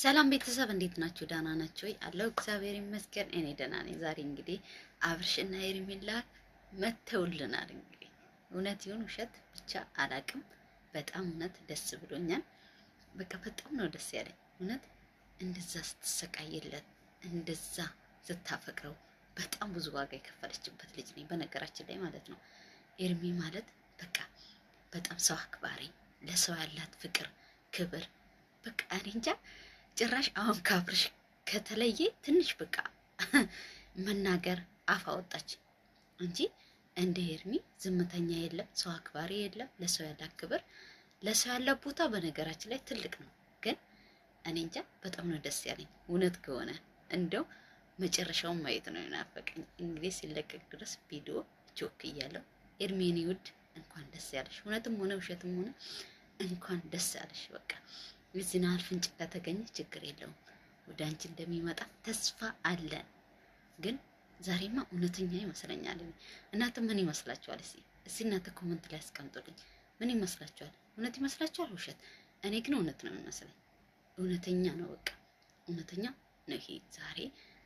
ሰላም ቤተሰብ እንዴት ናችሁ? ደህና ናችሁ ወይ? አለው እግዚአብሔር ይመስገን እኔ ደህና ነኝ። ዛሬ እንግዲህ አብርሽና ሄርሜላ መተውልናል። እንግዲህ እውነት ይሁን ውሸት ብቻ አላቅም። በጣም እውነት ደስ ብሎኛል። በቃ በጣም ነው ደስ ያለኝ እውነት። እንደዛ ስትሰቃይለት እንደዛ ስታፈቅረው በጣም ብዙ ዋጋ የከፈለችበት ልጅ ነኝ በነገራችን ላይ ማለት ነው። ሄርሜ ማለት በቃ በጣም ሰው አክባሪ፣ ለሰው ያላት ፍቅር ክብር በቃ እኔ እንጃ። ጭራሽ አሁን ከአብርሽ ከተለየ ትንሽ በቃ መናገር አፍ አወጣች እንጂ እንደ ሄርሚ ዝምተኛ የለም፣ ሰው አክባሪ የለም። ለሰው ያላት ክብር፣ ለሰው ያላት ቦታ በነገራችን ላይ ትልቅ ነው። ግን እኔ እንጃ በጣም ነው ደስ ያለኝ እውነት ከሆነ እንደው መጨረሻውን ማየት ነው የናፈቀኝ። እንግዲህ ሲለቀቅ ድረስ ቪዲዮ ጆክ እያለው ሄርሜኒ ውድ እንኳን ደስ ያለሽ፣ እውነትም ሆነ ውሸትም ሆነ እንኳን ደስ ያለሽ። በቃ የዚህን ያህል ፍንጭ ከተገኘ ችግር የለውም፣ ወደ አንቺ እንደሚመጣ ተስፋ አለን። ግን ዛሬማ እውነተኛ ይመስለኛል። እናንተ ምን ይመስላችኋል? እስኪ እናንተ ኮመንት ላይ አስቀምጡልኝ። ምን ይመስላችኋል? እውነት ይመስላችኋል? ውሸት? እኔ ግን እውነት ነው የሚመስለኝ። እውነተኛ ነው፣ በቃ እውነተኛ ነው። ይሄ ዛሬ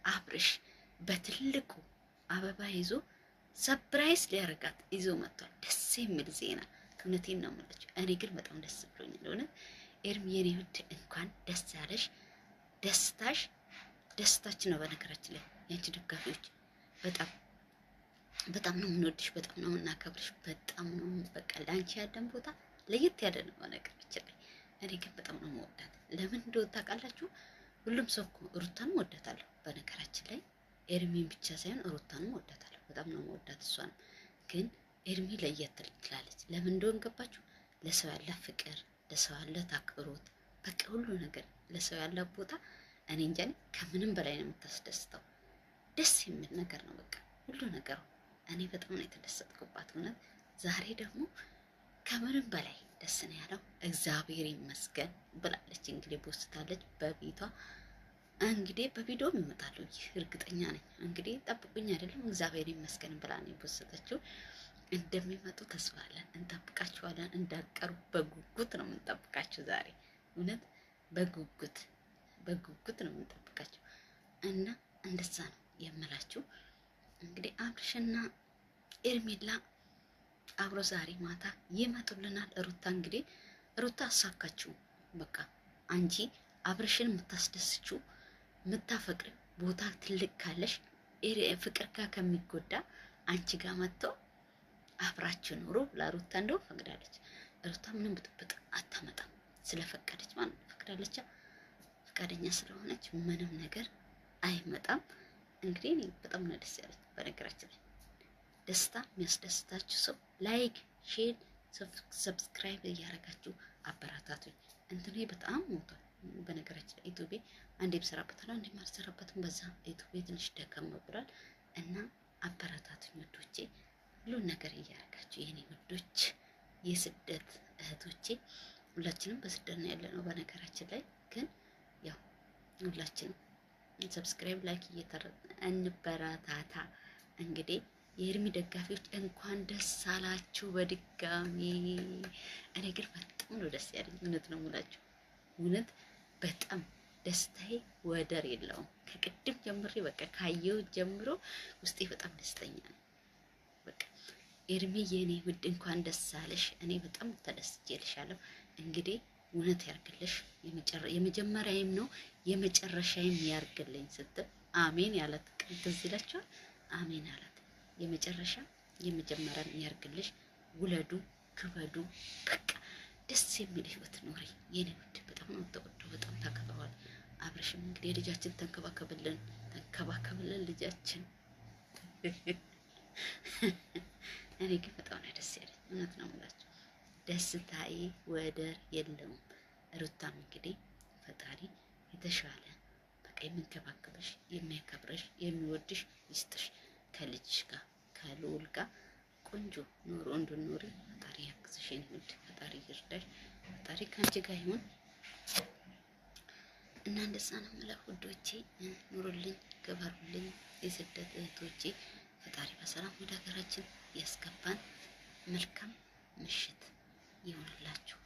አብርሽ በትልቁ አበባ ይዞ ሰፕራይዝ ሊያረጋት ይዞ መጥቷል። ደስ የሚል ዜና። እውነቴን ነው የምላችሁ። እኔ ግን በጣም ደስ ብሎኛል እውነት። ሄርሜ የኔ ውድ እንኳን ደስ ያለሽ። ደስታሽ ደስታችን ነው። በነገራችን ላይ ያንቺ ደጋፊዎች በጣም በጣም ነው የምንወድሽ፣ በጣም ነው የምናከብርሽ፣ በጣም ነው በቃ ለአንቺ ያለን ቦታ ለየት ያለ ነው በነገራችን ላይ። እኔ ግን በጣም ነው የምወዳት። ለምን እንደወጣ ታውቃላችሁ? ሁሉም ሰው እኮ ሩታንም ወዳታለሁ በነገራችን ላይ። ሄርሜን ብቻ ሳይሆን ሩታንም ወዳታለሁ፣ በጣም ነው የምወዳት እሷንም። ግን ሄርሜ ለየት ትላለች። ለምን እንደሆነ ገባችሁ? ለሰው ያላት ፍቅር፣ ለሰው ያላት አክብሮት፣ በቃ ሁሉ ነገር ለሰው ያላት ቦታ እኔ እንጃ ከምንም በላይ ነው የምታስደስተው። ደስ የሚል ነገር ነው በቃ ሁሉ ነገሩ። እኔ በጣም ነው የተደሰትኩባት እውነት። ዛሬ ደግሞ ከምንም በላይ ደስ ነው ያለው። እግዚአብሔር ይመስገን ብላለች እንግዲህ ቦስታለች በቤቷ። እንግዲህ በቪዲዮም ይመጣሉ ይህ እርግጠኛ ነኝ። እንግዲህ ጠብቁኝ አይደለም እግዚአብሔር ይመስገን ብላ ነው የቦሰተችው። እንደሚመጡ ተስፋ አለን፣ እንጠብቃችኋለን። እንዳቀሩ በጉጉት ነው የምንጠብቃችሁ። ዛሬ እውነት በጉጉት ነው የምንጠብቃችሁ እና እንደዛ ነው የምላችሁ። እንግዲህ አብርሽና ሄርሜላ አብሮ ዛሬ ማታ ይመጡልናል። ሩታ እንግዲህ ሩታ አሳካችሁ። በቃ አንቺ አብርሽን የምታስደስችው የምታፈቅር ቦታ ትልቅ ካለሽ ፍቅር ጋር ከሚጎዳ አንቺ ጋር መጥተው አብራችሁ ኑሮ ብላ ሩታ እንደው ፈቅዳለች። ሩታ ምንም ብጥብጥ አታመጣም ስለፈቀደች ማለት ነው። ፈቅዳለች፣ ፈቃደኛ ስለሆነች ምንም ነገር አይመጣም። እንግዲህ እኔ በጣም ነው ደስ ያለኝ በነገራችን ላይ። ደስታ የሚያስደስታችሁ ሰው ላይክ፣ ሼር፣ ሰብስክራይብ እያደረጋችሁ አበረታቱኝ። እንትኔ በጣም ሞቷል በነገራችን ላይ። ዩቲዩብ አንዴ ብሰራበታለሁ አንዴ ማልሰራበትም፣ በዛ ዩቲዩብ ትንሽ ደከም ብሏል እና አበረታቱኝ ውዶቼ። ሁሉን ነገር እያደረጋችሁ የኔ ውዶች፣ የስደት እህቶቼ፣ ሁላችንም በስደት ነው ያለነው በነገራችን ላይ። ግን ያው ሁላችንም ሰብስክራይብ ላይክ እየተረፈ እንበረታታ። እንግዲህ የሄርሜ ደጋፊዎች እንኳን ደስ አላችሁ በድጋሚ። እኔ ግን በጣም ነው ደስ ያለኝ እውነት ነው የምላችሁ። እውነት በጣም ደስታዬ ወደር የለውም። ከቅድም ጀምሬ በቃ ካየው ጀምሮ ውስጤ በጣም ደስተኛ ነው። በቃ ሄርሜ የኔ ውድ እንኳን ደስ አለሽ። እኔ በጣም ተደስቼልሻለሁ። እንግዲህ እውነት ያርግልሽ። የመጀመሪያዬም ነው የመጨረሻዬም ያርግልኝ ስትል አሜን ያላት ቀን ትዝ ይላችኋል። አሜን ያላት የመጨረሻ የመጀመሪያም ያርግልሽ። ውለዱ፣ ክበዱ፣ በቃ ደስ የሚል ህይወት ኖሪ የኔ ውድ። በጣም ነው ተወደው፣ በጣም ታከብረዋል። አብርሽም እንግዲህ ልጃችን ተንከባከብልን ልጃችን። እኔ ግን በጣም ነው ደስ ያለኝ እውነት ነው የምላችሁ። ደስታዬ ወደር የለውም። ሩታም እንግዲህ ፈጣሪ የተሻለ በቃ የሚንከባከብሽ የሚያከብረሽ የሚወድሽ ይስጥሽ። ከልጅሽ ጋር ከልዑል ጋር ቆንጆ ኑሮ እንድትኖሪ ፈጣሪ ያግዝሽ የኔ ውድ። ፈጣሪ ይርዳሽ። ፈጣሪ ከአንቺ ጋር ይሁን እና እንደዛ ነው የምለው ውዶቼ። ኑሩልኝ፣ ገበሩልኝ የስደት እህቶቼ። ፈጣሪ በሰላም ወደ ሀገራችን ያስገባን። መልካም ምሽት ይሁንላችሁ።